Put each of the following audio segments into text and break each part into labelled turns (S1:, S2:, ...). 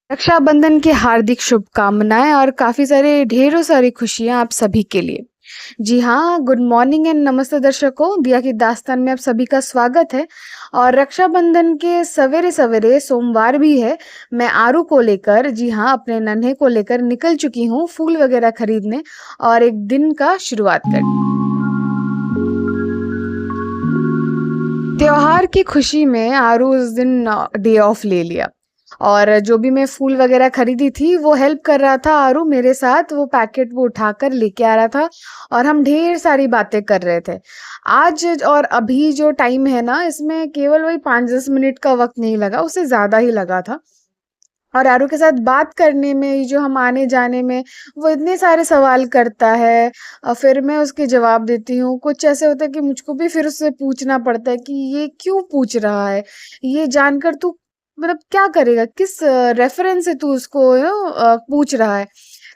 S1: रक्षाबंधन की हार्दिक शुभकामनाएँ और काफ़ी सारे ढेरों सारी खुशियाँ आप सभी के लिए। जी हाँ, गुड मॉर्निंग एंड नमस्ते दर्शकों, दिया की दास्तान में आप सभी का स्वागत है। और रक्षाबंधन के सवेरे-सवेरे सोमवार भी है, मैं आरू को लेकर जी हाँ, अपने नन्हे को लेकर निकल चुकी हूँ फूल वगैरह खरीदने और एक दिन का शुरुआत करने। त्योहार की खुशी में आरू उस दिन डे ऑफ ले लिया और जो भी मैं फूल वगैरह खरीदी थी वो हेल्प कर रहा था। आरू मेरे साथ वो पैकेट वो उठाकर लेके आ रहा था और हम ढेर सारी बातें कर रहे थे। आज और अभी जो टाइम है ना, इसमें केवल वही 5-10 मिनट का वक्त नहीं लगा, उससे ज़्यादा ही लगा था। और आरू के साथ बात करने में, ये जो हम आने-जाने में, वो इतने सारे सवाल करता है। फिर मैं उसके जवाब देती हूँ। कुछ ऐसे होता है कि मुझको भी फिर उससे पूछना पड़ता है कि ये क्यों पूछ रहा है? ये जानकर तू मतलब क्या करेगा? किस रेफ़रेंस से तू उसको पूछ रहा है?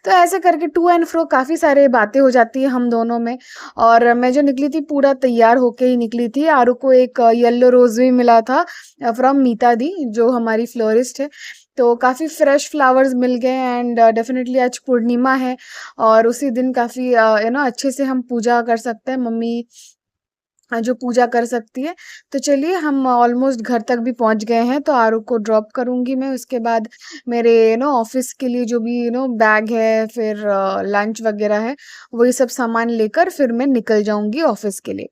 S1: तो ऐसे करके टू एंड फ्रो काफ़ी सारे बातें हो जाती हैं हम दोनों में। और मैं जो निकली थी पूरा तैयार होके ही निकली थी। आरू को एक येलो रोज़ भी मिला था फ्रॉम मीता दी, जो हमारी फ्लोरिस्ट है। तो काफ़ी फ्रेश फ्लावर्स मिल गए एंड डेफ़िनेटली आज पूर्णिमा है और उसी दिन काफ़ी अच्छे से हम पूजा कर सकते हैं। मम्मी जो पूजा कर सकती है। तो चलिए, हम ऑलमोस्ट घर तक भी पहुँच गए हैं, तो आरू को ड्रॉप करूँगी मैं। उसके बाद मेरे ऑफ़िस के लिए जो भी बैग है, फिर लंच वग़ैरह है, वही सब सामान लेकर फिर मैं निकल जाऊँगी ऑफ़िस के लिए।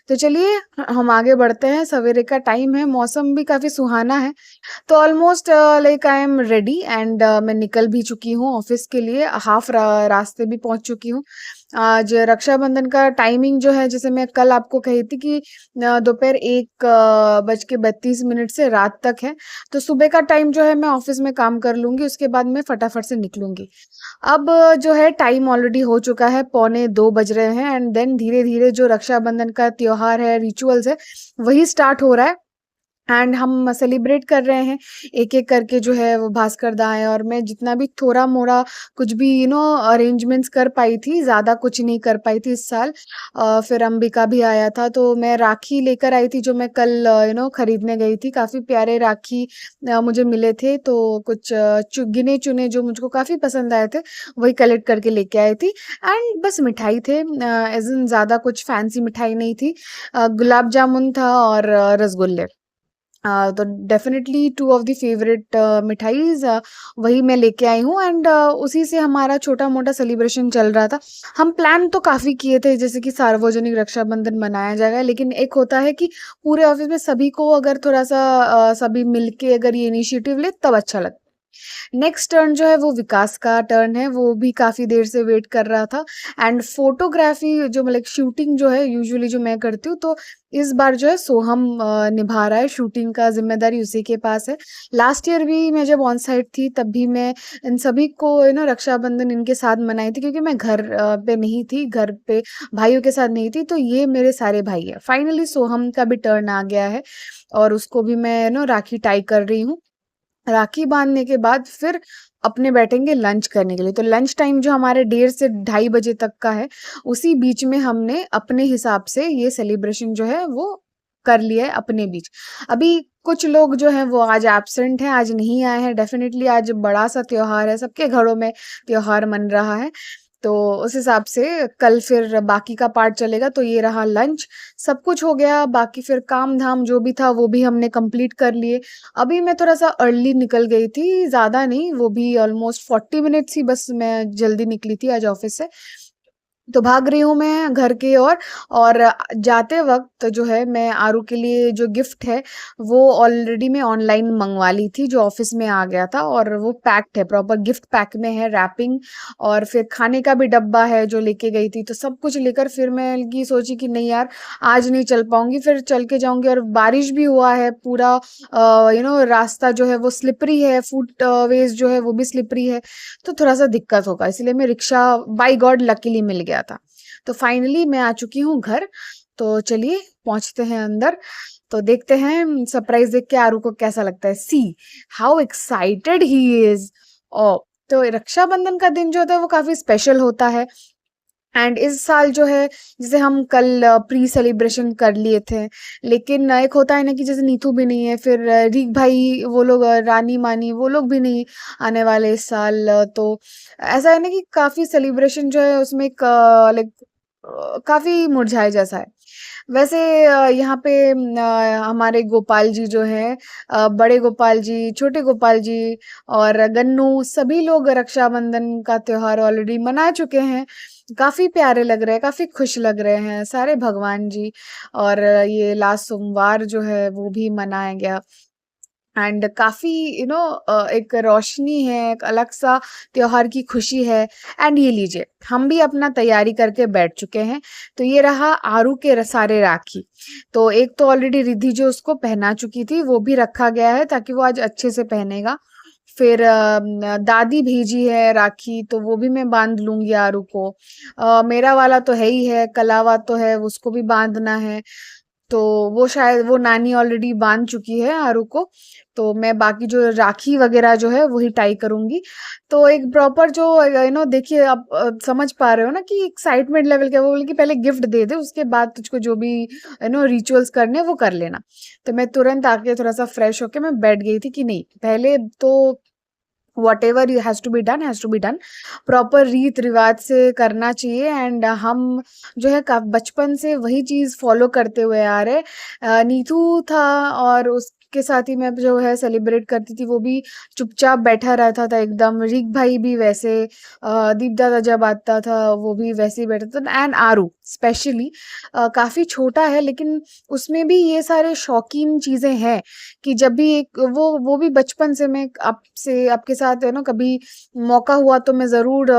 S1: तो चलिए, हम आगे बढ़ते हैं। सवेरे का टाइम है, मौसम भी काफ़ी सुहाना है। तो almost like I am ready and मैं निकल भी चुकी हूँ ऑफिस के लिए। हाफ रास्ते भी पहुंच चुकी हूँ। आज रक्षाबंधन का टाइमिंग जो है, जैसे मैं कल आपको कही थी कि दोपहर 1:32 से रात तक है। तो सुबह का टाइम जो है मैं ऑफिस में काम कर लूंगी, उसके बाद मैं फटाफट से निकलूंगी। अब जो है टाइम ऑलरेडी हो चुका है, 1:45 बज रहे हैं एंड देन धीरे धीरे जो रक्षाबंधन का त्योहार है, रिचुअल्स है, वही स्टार्ट हो रहा है। एंड हम सेलिब्रेट कर रहे हैं एक-एक करके, जो है वो भास्कर दा आए और मैं जितना भी थोड़ा-मोड़ा कुछ भी अरेंजमेंट्स कर पाई थी, ज़्यादा कुछ नहीं कर पाई थी इस साल। फिर अंबिका भी आया था, तो मैं राखी लेकर आई थी जो मैं कल खरीदने गई थी। काफ़ी प्यारे राखी मुझे मिले थे, तो कुछ गिने-चुने जो मुझको काफ़ी पसंद आए थे, वही कलेक्ट करके लेके आई थी। एंड बस मिठाई थे, एज़ इन ज़्यादा कुछ फैंसी मिठाई नहीं थी। गुलाब जामुन था और रसगुल्ले। तो डेफ़िनेटली 2 ऑफ द फ़ेवरेट मिठाइज़ वही मैं लेके आई हूँ एंड उसी से हमारा छोटा-मोटा सेलिब्रेशन चल रहा था। हम प्लान तो काफ़ी किए थे, जैसे कि सार्वजनिक रक्षाबंधन मनाया जाएगा, लेकिन एक होता है कि पूरे ऑफ़िस में सभी को अगर थोड़ा-सा सभी मिलके अगर ये इनिशिएटिव ले तब अच्छा लगता है। नेक्स्ट टर्न जो है वो विकास का टर्न है, वो भी काफ़ी देर से वेट कर रहा था। एंड फ़ोटोग्राफ़ी जो मतलब शूटिंग जो है यूजुअली जो मैं करती हूँ, तो इस बार जो है सोहम निभा रहा है, शूटिंग का ज़िम्मेदारी उसी के पास है। लास्ट ईयर भी मैं जब ऑन साइट थी तब भी मैं इन सभी को रक्षाबंधन इनके साथ मनाई थी, क्योंकि मैं घर पे नहीं थी, घर पे भाइयों के साथ नहीं थी, तो ये मेरे सारे भाई हैं। फाइनली सोहम का भी टर्न आ गया है और उसको भी मैं राखी टाई कर रही हूँ। राखी बाँधने के बाद फिर अपने बैठेंगे लंच करने के लिए। तो लंच टाइम जो हमारे 1:30 से 2:30 बजे तक का है, उसी बीच में हमने अपने हिसाब से ये सेलिब्रेशन जो है वो कर लिया है अपने बीच। अभी कुछ लोग जो हैं वो आज एब्सेंट हैं, आज नहीं आए हैं। डेफ़िनिटली आज बड़ा-सा त्योहार है, सबके घरों में त्योहार मन रहा है। तो उस हिसाब से कल फिर बाकी का पार्ट चलेगा। तो ये रहा लंच, सब कुछ हो गया, बाकी फिर काम-धाम जो भी था वो भी हमने कंप्लीट कर लिए। अभी मैं थोड़ा-सा अर्ली निकल गई थी, ज़्यादा नहीं, वो भी ऑलमोस्ट 40 मिनट्स ही बस मैं जल्दी निकली थी आज ऑफ़िस से। तो भाग रही हूँ मैं घर की ओर और जाते वक़्त जो है मैं आरू के लिए जो गिफ्ट है, वो ऑलरेडी मैं ऑनलाइन मँगवा ली थी, जो ऑफ़िस में आ गया था और वो पैक्ड है, प्रॉपर गिफ्ट पैक में है, रैपिंग और फिर खाने का भी डब्बा है जो लेके गई थी। तो सब कुछ लेकर फिर मैं ये सोची कि नहीं यार, आज नहीं चल पाऊँगी, फिर चल के जाऊँगी। और बारिश भी हुआ है पूरा, रास्ता जो है वो स्लिपरी है, फुटवेज़ जो है वो भी स्लिपरी है, तो थोड़ा-सा दिक्कत होगा, इसलिए मैं रिक्शा बाय गॉड लकीली मिल गया था। तो फाइनली मैं आ चुकी हूँ घर, तो चलिए पहुँचते हैं अंदर, तो देखते हैं सरप्राइज़ देख के आरू को कैसा लगता है। See how excited he is! Oh! तो रक्षाबंधन का दिन जो होता है वो काफ़ी स्पेशल होता है। एंड इस साल जो है, जैसे हम कल प्री सेलिब्रेशन कर लिए थे, लेकिन एक होता है ना कि जैसे नीतू भी नहीं है, फिर रीक भाई वो लोग, रानी मानी वो लोग भी नहीं आने वाले इस साल, तो ऐसा है ना कि काफी सेलिब्रेशन जो है उसमें एक लाइक काफी मुरझाए जैसा है। वैसे यहाँ पे हमारे गोपाल जी जो हैं, बड़े गोपाल जी, छोटे गोपाल जी और गन्नू, सभी लोग रक्षाबंधन का त्योहार ऑलरेडी मना चुके हैं। काफी प्यारे लग रहे हैं, काफी खुश लग रहे हैं सारे भगवान जी। और ये लास्ट सोमवार जो है वो भी मनाया गया। एंड काफी एक रोशनी है, एक अलग सा त्योहार की खुशी है। एंड ये लीजिए, हम भी अपना तैयारी करके बैठ चुके हैं। तो ये रहा आरू के सारे राखी। तो एक तो ऑलरेडी रिद्धि जो उसको पहना चुकी थी वो भी रखा गया है ताकि वो आज अच्छे से पहनेगा। फिर दादी भेजी है राखी, तो वो भी मैं बांध लूंगी आरू को। मेरा वाला तो है ही है, कलावा तो है, उसको भी बांधना है। तो वो शायद वो नानी ऑलरेडी बांध चुकी है आरू को। तो मैं बाकी जो राखी वगैरह जो है वही टाई करूंगी। तो एक प्रॉपर जो देखिए, आप समझ पा रहे हो ना कि एक्साइटमेंट लेवल क्या। वो बोले कि पहले गिफ्ट दे दे, उसके बाद तुझको जो भी रिचुअल्स करने हैं, वो कर लेना। तो मैं तुरंत आके थोड़ा सा फ्रेश होके मैं बैठ गई थी कि नहीं, पहले तो whatever has to be done proper रीत रिवाज से करना चाहिए। एंड हम जो है बचपन से वही चीज फॉलो करते हुए आ रहे। नीतू था और उसके साथ ही मैं जो है सेलिब्रेट करती थी, वो भी चुपचाप बैठा रहता था एकदम। रीक भाई भी वैसे, दीप दादा जब आता था वो भी वैसे ही बैठा था। एंड आरू स्पेशली काफी छोटा है, लेकिन उसमें भी ये सारे शौकीन चीजें हैं कि जब भी एक वो भी बचपन से मैं आपसे आपके साथ कभी मौका हुआ तो मैं जरूर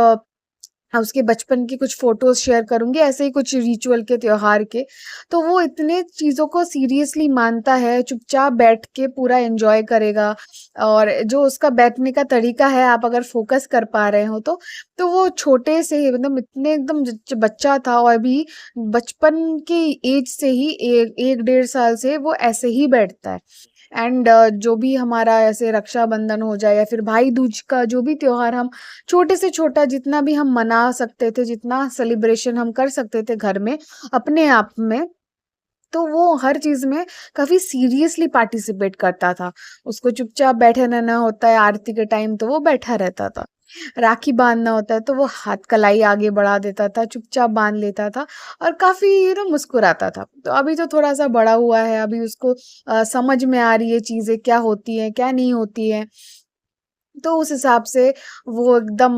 S1: उसके बचपन की कुछ फोटोज शेयर करूंगी, ऐसे ही कुछ रिचुअल के त्योहार के। तो वो इतने चीजों को सीरियसली मानता है, चुपचाप बैठ के पूरा एंजॉय करेगा। और जो उसका बैठने का तरीका है, आप अगर फोकस कर पा रहे हो तो वो छोटे से ही मतलब इतने एकदम बच्चा था, और अभी बचपन के एज से ही 1-1.5 साल से वो ऐसे ही बैठता है। एंड जो भी हमारा ऐसे रक्षाबंधन हो जाए या फिर भाई दूज का जो भी त्योहार, हम छोटे से छोटा जितना भी हम मना सकते थे, जितना सेलिब्रेशन हम कर सकते थे घर में अपने आप में, तो वो हर चीज में काफी सीरियसली पार्टिसिपेट करता था। उसको चुपचाप बैठे रहना होता है आरती के टाइम, तो वो बैठा रहता था। राखी बांधना होता है तो वो हाथ कलाई आगे बढ़ा देता था, चुपचाप बांध लेता था। और काफी मुस्कुराता था। तो अभी तो थोड़ा सा बड़ा हुआ है, अभी उसको समझ में आ रही है चीजें क्या होती है क्या नहीं होती है। तो उस हिसाब से वो एकदम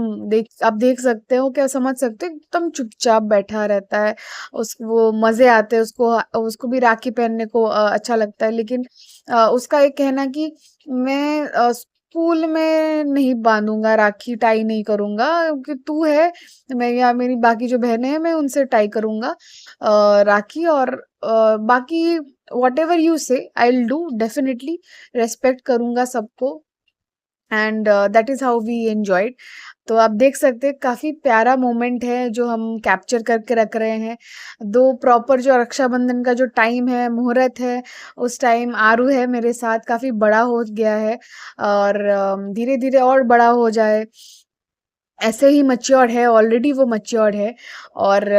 S1: आप देख सकते हो, क्या समझ सकते हो, एकदम चुपचाप बैठा रहता है। वो मजे आते हैं उसको। उसको भी राखी पहनने को अच्छा लगता है, लेकिन उसका एक कहना कि मैं स्कूल में नहीं बांधूंगा राखी, टाई नहीं करूंगा, क्योंकि तू है, मैं या मेरी बाकी जो बहनें हैं मैं उनसे टाई करूंगा राखी। और बाकी what ever you say I will do, definitely respect करूंगा सबको। And that is how we enjoyed. तो आप देख सकते हैं काफी प्यारा मोमेंट है जो हम कैप्चर करके रख रहे हैं। दो प्रॉपर जो रक्षाबंधन का जो टाइम है, मुहूर्त है, उस टाइम आरू है मेरे साथ, काफी बड़ा हो गया है। और धीरे धीरे और बड़ा हो जाए, ऐसे ही मच्योर्ड है, ऑलरेडी वो मच्योर्ड है। और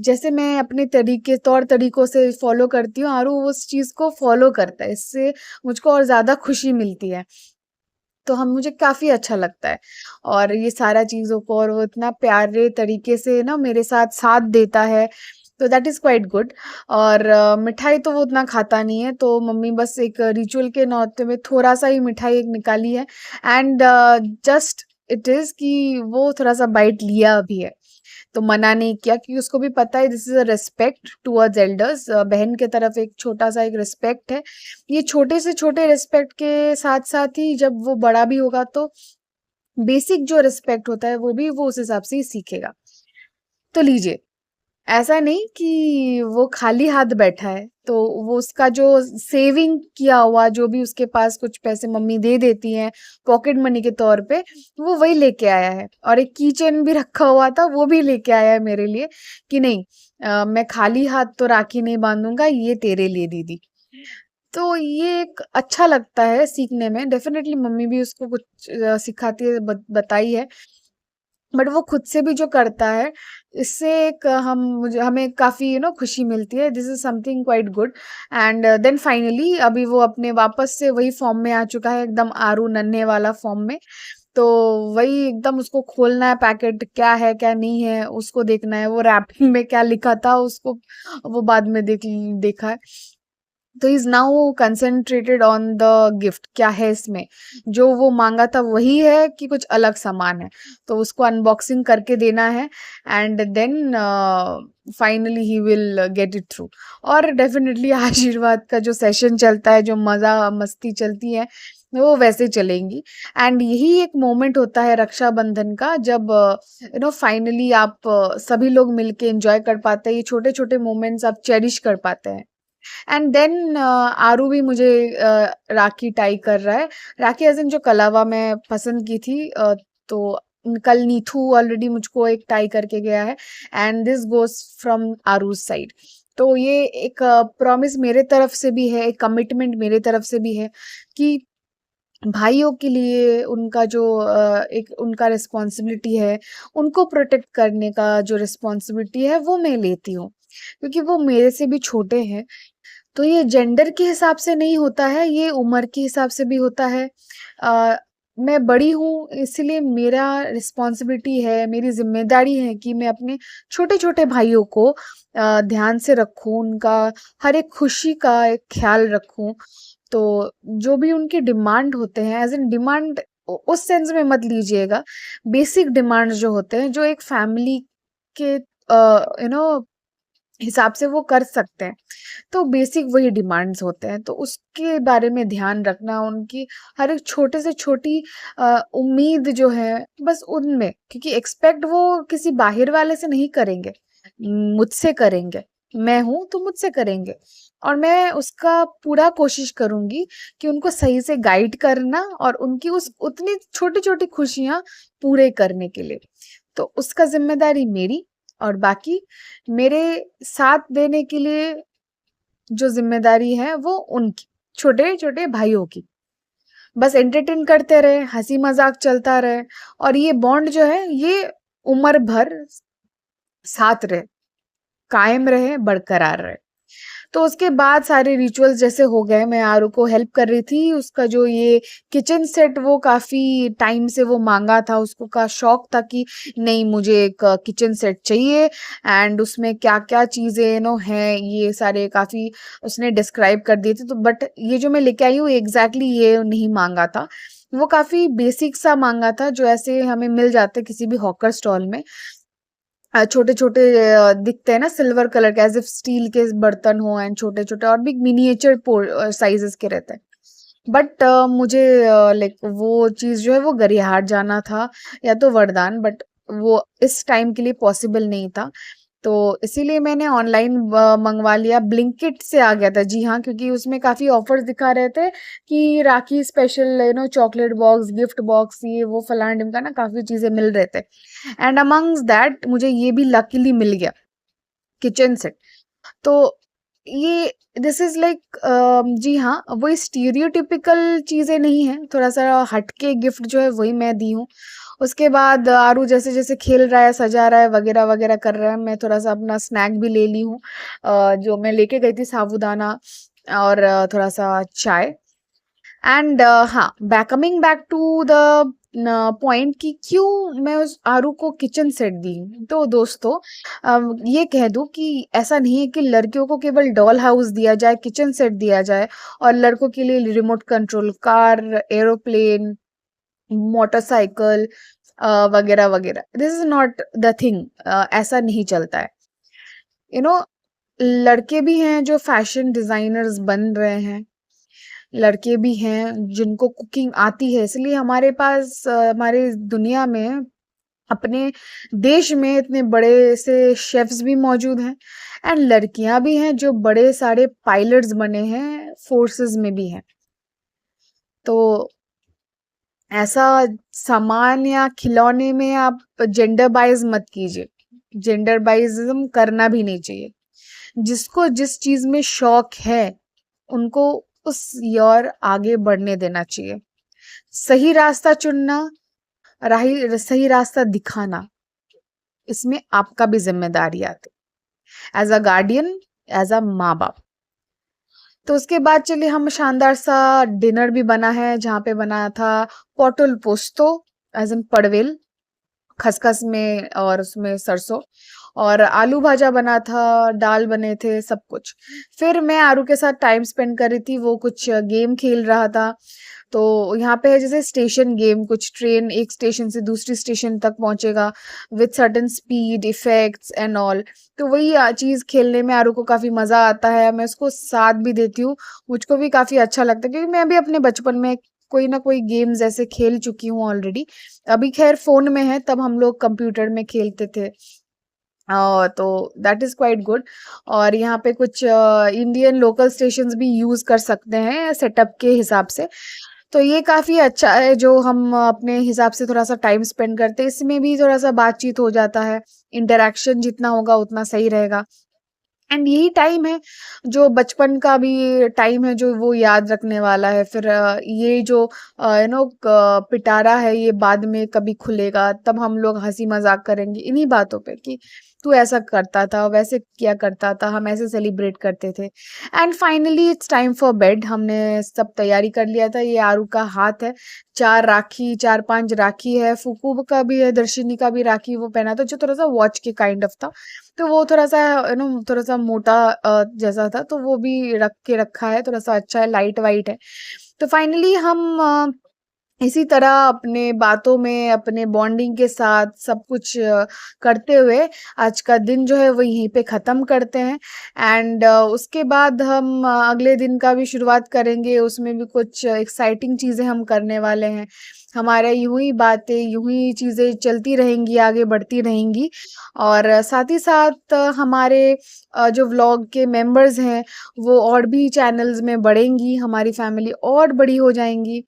S1: जैसे मैं अपने तौर तरीकों से फॉलो करती हूँ, आरू उस चीज को फॉलो करता है, इससे मुझको और ज्यादा खुशी मिलती है। तो हम मुझे काफ़ी अच्छा लगता है। और ये सारा चीज़ों को, और वो इतना प्यारे तरीके से ना मेरे साथ साथ देता है, तो दैट इज़ क्वाइट गुड। और मिठाई तो वो उतना खाता नहीं है, तो मम्मी बस एक रिचुअल के नाते में थोड़ा-सा ही मिठाई एक निकाली है। एंड जस्ट इट इज़ कि वो थोड़ा-सा बाइट लिया अभी है। तो मना नहीं किया, क्योंकि उसको भी पता है this is a respect towards elders. बहन के तरफ एक छोटा सा एक रिस्पेक्ट है। ये छोटे से छोटे रिस्पेक्ट के साथ साथ ही जब वो बड़ा भी होगा तो बेसिक जो रिस्पेक्ट होता है वो भी वो उस हिसाब से ही सीखेगा। तो लीजिए, ऐसा नहीं कि वो खाली हाथ बैठा है, तो वो उसका जो सेविंग किया हुआ, जो भी उसके पास कुछ पैसे मम्मी दे देती हैं पॉकेट मनी के तौर पे, वो वही लेके आया है। और एक की चेन भी रखा हुआ था, वो भी लेके आया है मेरे लिए कि नहीं, मैं खाली हाथ तो राखी नहीं बांधूंगा, ये तेरे लिए दीदी। तो ये एक अच्छा लगता है सीखने में। डेफिनेटली मम्मी भी उसको कुछ सिखाती है, बताई है। बट वो खुद से भी जो करता है, इससे एक हमें काफ़ी खुशी मिलती है। This is something quite good. And then finally अभी वो अपने वापस से वही फॉर्म में आ चुका है, एकदम आरू नन्हे वाला फॉर्म में। तो वही एकदम उसको खोलना है, पैकेट क्या है क्या नहीं है उसको देखना है, वो रैपिंग में क्या लिखा था उसको वो बाद में देखा है। तो is now concentrated on the gift, क्या है इसमें, जो वो मांगा था वही है कि कुछ अलग सामान है। तो उसको अनबॉक्सिंग करके देना है, and then finally he will get it through. और डेफिनेटली आशीर्वाद का जो सेशन चलता है, जो मज़ा मस्ती चलती है, वो वैसे चलेंगी। एंड यही एक मोमेंट होता है रक्षाबंधन का, जब फाइनली आप सभी लोग मिलके एंजॉय कर पाते हैं, ये छोटे छोटे मोमेंट्स आप चेरिश कर पाते हैं। एंड देन आरू भी मुझे राखी टाई कर रहा है। राखी एज़ इन जो कलावा मैं पसंद की थी, तो कल नीथू ऑलरेडी मुझको एक टाई करके गया है, एंड दिस गोज़ फ्रॉम आरूज़ साइड। तो ये एक प्रॉमिस मेरे तरफ से भी है, एक कमिटमेंट मेरे तरफ से भी है कि भाइयों के लिए उनका जो एक उनका रिस्पॉन्सिबिलिटी है, उनको प्रोटेक्ट करने का जो रिस्पॉन्सिबिलिटी है, वो मैं लेती हूँ। क्योंकि वो मेरे से भी छोटे हैं, तो ये जेंडर के हिसाब से नहीं होता है, ये उम्र के हिसाब से भी होता है। अ, मैं बड़ी हूँ, इसलिए मेरा रिस्पॉन्सिबिलिटी है, मेरी ज़िम्मेदारी है कि मैं अपने छोटे-छोटे भाइयों को ध्यान से रखूँ, उनका हर एक खुशी का एक ख़्याल रखूँ। तो जो भी उनके डिमांड होते हैं, एज़ इन डिमांड उस सेंस में मत लीजिएगा, बेसिक डिमांड्स जो होते हैं, जो एक फैमिली के हिसाब से वो कर सकते हैं। तो बेसिक वही डिमांड्स होते हैं, तो उसके बारे में ध्यान रखना, उनकी हर एक छोटे से छोटी उम्मीद जो है बस उनमें, क्योंकि एक्सपेक्ट वो किसी बाहर वाले से नहीं करेंगे, मुझसे करेंगे। मैं हूँ तो मुझसे करेंगे, और मैं उसका पूरा कोशिश करूँगी कि उनको सही से गाइड करना और उनकी उस उतनी छोटी-छोटी खुशियाँ पूरे करने के लिए। तो उसका ज़िम्मेदारी मेरी, और बाकी मेरे साथ देने के लिए जो ज़िम्मेदारी है वो उनकी, छोटे-छोटे भाइयों की। बस एंटरटेन करते रहे, हँसी-मज़ाक चलता रहे, और ये बॉन्ड जो है ये उम्र भर साथ रहे, कायम रहे, बरकरार रहे। तो उसके बाद सारे रिचुअल्स जैसे हो गए, मैं आरू को हेल्प कर रही थी। उसका जो ये किचन सेट वो काफ़ी टाइम से वो माँगा था, उसको का शौक था कि नहीं मुझे एक किचन सेट चाहिए, एंड उसमें क्या-क्या चीज़ें हैं, ये सारे काफ़ी उसने डिस्क्राइब कर दिए थे। तो बट ये जो मैं लेके आई हूँ एग्ज़ैक्टली ये नहीं माँगा था। वो काफ़ी बेसिक सा माँगा था, जो ऐसे हमें मिल जाते हैं किसी भी हॉकर स्टॉल में। छोटे-छोटे दिखते हैं ना सिल्वर कलर के, एज़ इफ स्टील के बर्तन हो, एंड छोटे-छोटे और भी मिनिएचर साइज़ेज़ के रहते हैं। बट मुझे लाइक वो चीज़ जो है वो गरियाहाट जाना था या तो वरदान, बट वो इस टाइम के लिए पॉसिबल नहीं था। तो इसीलिए मैंने ऑनलाइन मंगवा लिया, ब्लिंकिट से आ गया था। जी हाँ, क्योंकि उसमें काफ़ी ऑफ़र्स दिखा रहे थे कि rakhi special chocolate box, gift box, ये वो फलाना-ढिमकाना काफ़ी चीज़ें मिल रहे थे। एंड अमंग्स दैट मुझे ये भी लकीली मिल गया, किचन सेट। तो ये दिस इज़ लाइक जी हाँ, वो स्टीरियोटिपिकल चीज़ें नहीं हैं, थोड़ा-सा हटके गिफ्ट जो है वही मैं दी हूँ। उसके बाद आरू जैसे-जैसे खेल रहा है, सजा रहा है, वगैरह-वगैरह कर रहा है, मैं थोड़ा-सा अपना स्नैक भी ले ली हूँ। जो मैं लेके गई थी साबूदाना और थोड़ा-सा चाय। एंड हाँ, coming back to the point कि क्यों मैं उस आरू को किचन सेट दी। तो दोस्तों, ये कह दूं कि ऐसा नहीं है कि लड़कियों को केवल डॉल हाउस दिया जाए, किचन सेट दिया जाए, और लड़कों के लिए remote control car, aeroplane, motorcycle वगैरह वगैरह। This is not the thing. ऐसा नहीं चलता है। यू नो लड़के भी हैं जो फैशन डिजाइनर्स बन रहे हैं, लड़के भी हैं जिनको कुकिंग आती है, इसलिए हमारे पास हमारे दुनिया में, अपने देश में इतने बड़े से शेफ्स भी मौजूद हैं, एंड लड़कियां भी हैं जो बड़े सारे पायलट्स बने हैं, फोर्सेस में भी हैं। तो ऐसा सामान या खिलौने में आप जेंडर बाइज मत कीजिए, जेंडर बाइजिज्म करना भी नहीं चाहिए। जिसको जिस चीज में शौक है, उनको उस ओर आगे बढ़ने देना चाहिए। सही रास्ता चुनना, सही रास्ता दिखाना, इसमें आपका भी ज़िम्मेदारी आती है, as a guardian, as a माँ-बाप। तो उसके बाद चलिए हम शानदार सा डिनर भी बना है, जहाँ पे बनाया था पोटल पोस्तो, एज़ इन पड़वेल, खसखस में और उसमें सरसों, और आलू भाजा बना था, दाल बने थे, सब कुछ। फिर मैं आरू के साथ टाइम स्पेंड कर रही थी, वो कुछ गेम खेल रहा था। तो यहाँ पे है जैसे स्टेशन गेम, कुछ ट्रेन एक स्टेशन से दूसरी स्टेशन तक पहुँचेगा with certain speed, effects and all. तो वही चीज़ खेलने में आरू को काफ़ी मज़ा आता है, मैं उसको साथ भी देती हूँ। मुझको भी काफ़ी अच्छा लगता है क्योंकि मैं भी अपने बचपन में कोई ना कोई गेम्स ऐसे खेल चुकी हूँ ऑलरेडी। अभी ख़ैर फ़ोन में है, तब हम लोग कंप्यूटर में खेलते थे। तो दैट इज़ क्वाइट गुड। और यहाँ पे कुछ इंडियन लोकल स्टेशंस भी यूज़ कर सकते हैं सेटअप के हिसाब से। तो ये काफ़ी अच्छा है जो हम अपने हिसाब से थोड़ा-सा टाइम स्पेंड करते हैं। इसमें भी थोड़ा-सा बातचीत हो जाता है, इंटरैक्शन जितना होगा उतना सही रहेगा। एंड यही टाइम है जो बचपन का भी टाइम है जो वो याद रखने वाला है। फिर ये जो पिटारा है ये बाद में कभी खुलेगा, तब हम लोग हँसी मज़ाक करेंगे इन्हीं बातों पे कि तू ऐसा करता था, वैसे किया करता था, हम ऐसे सेलिब्रेट करते थे। And finally it's time for bed. हमने सब तैयारी कर लिया था। ये आरू का हाथ है, 4 राखी 4-5 राखी है, फूफू का भी है, दर्शिनी का भी राखी वो पहना था जो थोड़ा-सा वॉच के काइंड ऑफ था। तो वो थोड़ा-सा थोड़ा-सा मोटा जैसा था, तो वो भी रख के रखा है, थोड़ा-सा अच्छा है, लाइट वाइट है। तो फाइनली हम इसी तरह अपने बातों में, अपने बॉन्डिंग के साथ सब कुछ करते हुए आज का दिन जो है वो यहीं पे ख़त्म करते हैं। एंड उसके बाद हम अगले दिन का भी शुरुआत करेंगे, उसमें भी कुछ एक्साइटिंग चीज़ें हम करने वाले हैं। हमारे यूँ ही बातें, यूँ ही चीज़ें चलती रहेंगी, आगे बढ़ती रहेंगी। और साथ ही साथ हमारे जो व्लॉग के मेंबर्स हैं, वो और भी चैनल्स में बढ़ेंगी, हमारी फैमिली और बड़ी हो जाएँगी।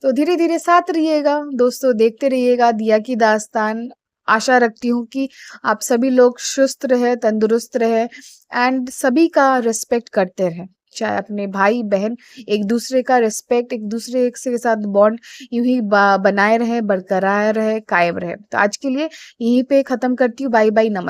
S1: तो धीरे-धीरे साथ रहिएगा, दोस्तों देखते रहिएगा दिया की दास्तान। आशा रखती हूँ कि आप सभी लोग चुस्त रहें, तंदुरुस्त रहें एंड सभी का रिस्पेक्ट करते रहें। चाहे अपने भाई-बहन, एक-दूसरे का रिस्पेक्ट, एक-दूसरे के साथ बॉन्ड यूँ ही बनाए रहे, बरकरार रहे, कायम रहे। तो आज के लिए यहीं पे ख़त्म करती हूँ। बाय बाय, नमस्ते।